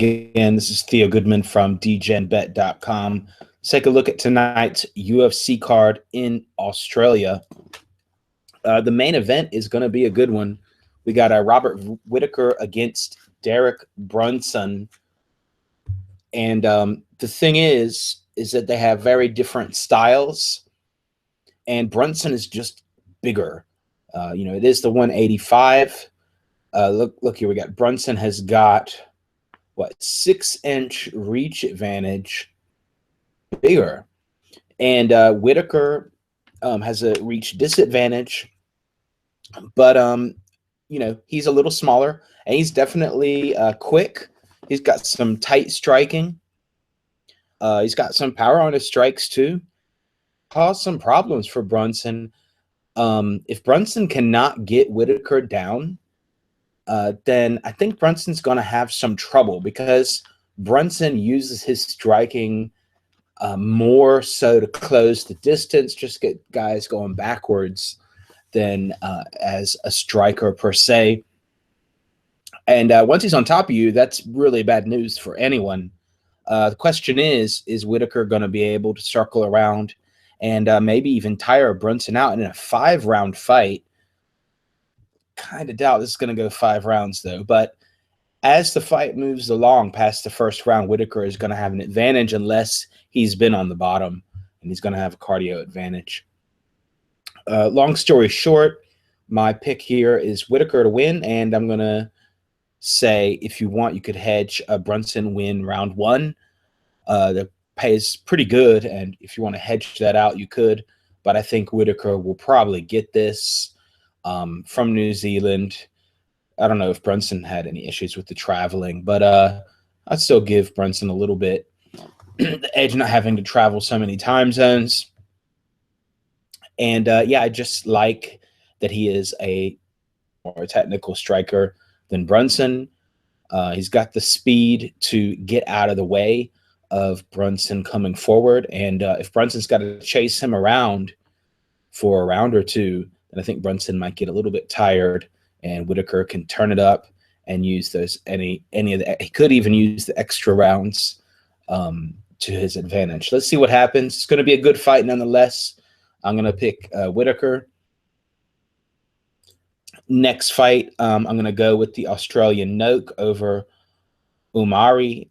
Again, this is Theo Goodman from Degenbet.com. Let's take a look at tonight's UFC card in Australia. The main event is going to be a good one. We got Robert Whittaker against Derek Brunson. And the thing is that they have very different styles. And Brunson is just bigger. It is the 185. Look here. We got Brunson has got, 6-inch reach advantage, bigger. And Whittaker has a reach disadvantage. But, he's a little smaller. And he's definitely quick. He's got some tight striking. He's got some power on his strikes, too. Caused some problems for Brunson. If Brunson cannot get Whittaker down, then I think Brunson's going to have some trouble because Brunson uses his striking more so to close the distance, just get guys going backwards than as a striker per se. And once he's on top of you, that's really bad news for anyone. The question is Whittaker going to be able to circle around and maybe even tire Brunson out in a 5-round fight? Kind of doubt this is going to go 5 rounds, though. But as the fight moves along past the first round, Whittaker is going to have an advantage unless he's been on the bottom, and he's going to have a cardio advantage. Long story short, my pick here is Whittaker to win, and I'm going to say if you want, you could hedge Brunson win round 1. The pay is pretty good, and if you want to hedge that out, you could. But I think Whittaker will probably get this. From New Zealand. I don't know if Brunson had any issues with the traveling, but I'd still give Brunson a little bit the edge, not having to travel so many time zones. And I just like that he is a more technical striker than Brunson. He's got the speed to get out of the way of Brunson coming forward. And if Brunson's got to chase him around for a round or two, and I think Brunson might get a little bit tired, and Whittaker can turn it up and use those any of the. He could even use the extra rounds to his advantage. Let's see what happens. It's going to be a good fight nonetheless. I'm going to pick Whittaker. Next fight, I'm going to go with the Australian Noke over Umari.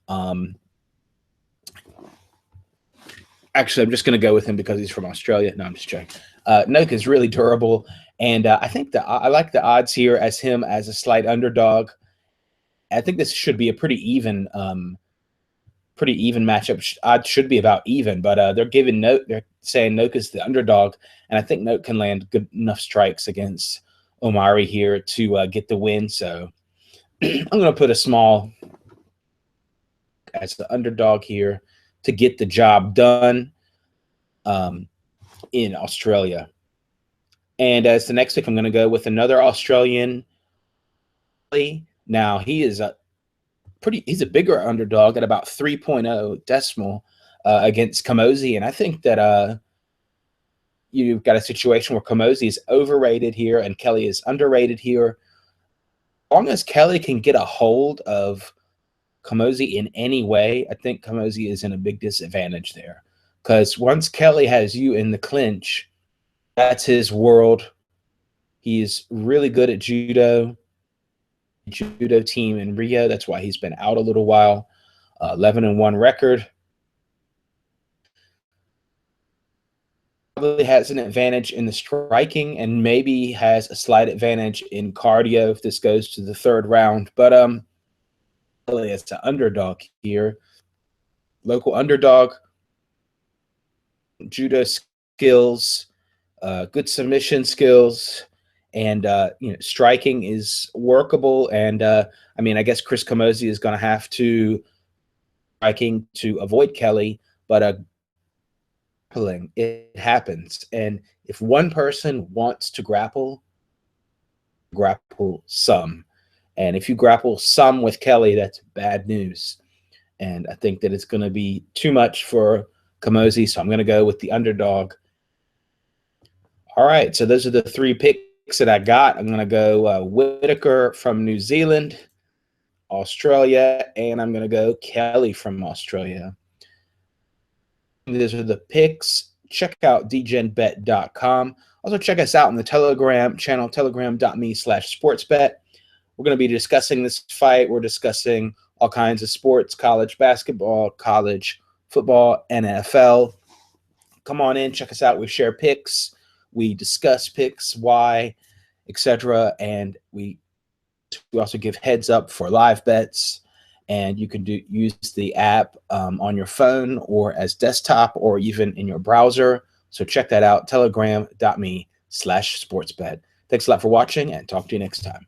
Actually, I'm just going to go with him because he's from Australia. No, I'm just joking. Noke is really durable, and I think I like the odds here as him as a slight underdog. I think this should be a pretty even matchup. Odds should be about even, but they're saying Noke is the underdog, and I think Noke can land good enough strikes against Omari here to get the win. So I'm going to put a small as the underdog here to get the job done. In Australia. And as the next pick, I'm going to go with another Australian. Now, he's a bigger underdog at about 3.0 decimal against Kamosi. And I think that you've got a situation where Kamosi is overrated here and Kelly is underrated here. As long as Kelly can get a hold of Kamosi in any way, I think Kamosi is in a big disadvantage there. Because once Kelly has you in the clinch, that's his world. He's really good at judo team in Rio. That's why he's been out a little while. 11-1 record. Probably has an advantage in the striking and maybe has a slight advantage in cardio if this goes to the 3rd round. But Kelly is the underdog here. Local underdog. Judo skills, good submission skills, and striking is workable. And I guess Chris Kamosi is going to have to striking to avoid Kelly, but grappling, it happens. And if one person wants to grapple some, and if you grapple some with Kelly, that's bad news. And I think that it's going to be too much for Kamosi, so I'm going to go with the underdog. All right, so those are the 3 picks that I got. I'm going to go Whittaker from New Zealand, Australia, and I'm going to go Kelly from Australia. These are the picks. Check out degenbet.com. Also, check us out on the Telegram channel, telegram.me/sportsbet. We're going to be discussing this fight. We're discussing all kinds of sports, college basketball, college football, NFL. Come on in, check us out. We share picks. We discuss picks, why, etc. And we also give heads up for live bets. And you can use the app on your phone or as desktop or even in your browser. So check that out, telegram.me/sportsbet. Thanks a lot for watching, and talk to you next time.